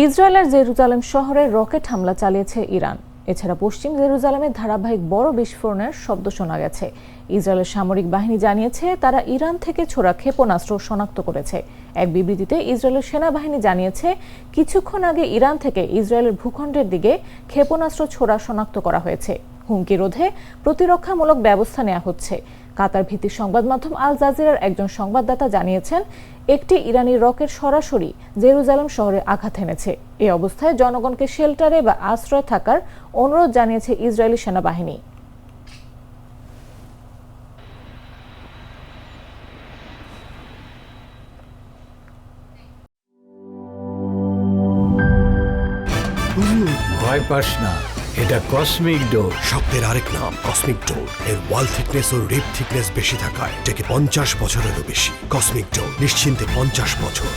ইসরায়েলের জেরুজালেম শহরে রকেট হামলা চালিয়েছে ইরান। এছাড়া পশ্চিম জেরুজালেমে ধারাবাহিক বড় বিস্ফোরণের শব্দ শোনা গেছে। ইসরায়েলের সামরিক বাহিনী জানিয়েছে তারা ইরান থেকে ছোড়া ক্ষেপণাস্ত্র শনাক্ত করেছে। এক বিবৃতিতে ইসরায়েলের সেনাবাহিনী জানিয়েছে কিছুক্ষণ আগে ইরান থেকে ইসরায়েলের ভূখণ্ডের দিকে ক্ষেপণাস্ত্র ছোড়া শনাক্ত করা হয়েছে। হুমকি রোধে প্রতিরক্ষামূলক ব্যবস্থা নেওয়া হচ্ছে। কাতার ভিত্তিক সংবাদ মাধ্যম আল জাজিরার একজন সংবাদদাতা জানিয়েছেন একটি ইরানি রকেট সরাসরি জেরুজালেম শহরে আঘাত এনেছে। এই অবস্থায় জনগণকে শেল্টারে বা আশ্রয় থাকার অনুরোধ জানিয়েছে ইসরায়েলি সেনাবাহিনী। ভয় পাস না, এটা কসমিক ডোজ। শব্দের আরেক নাম কসমিক ডোর। এর ওয়াল থিকনেস ও রিপ থিকনেস বেশি থাকায় এটাকে 50 বছরেরও বেশি। কসমিক ডোর, নিশ্চিন্তে 50 বছর।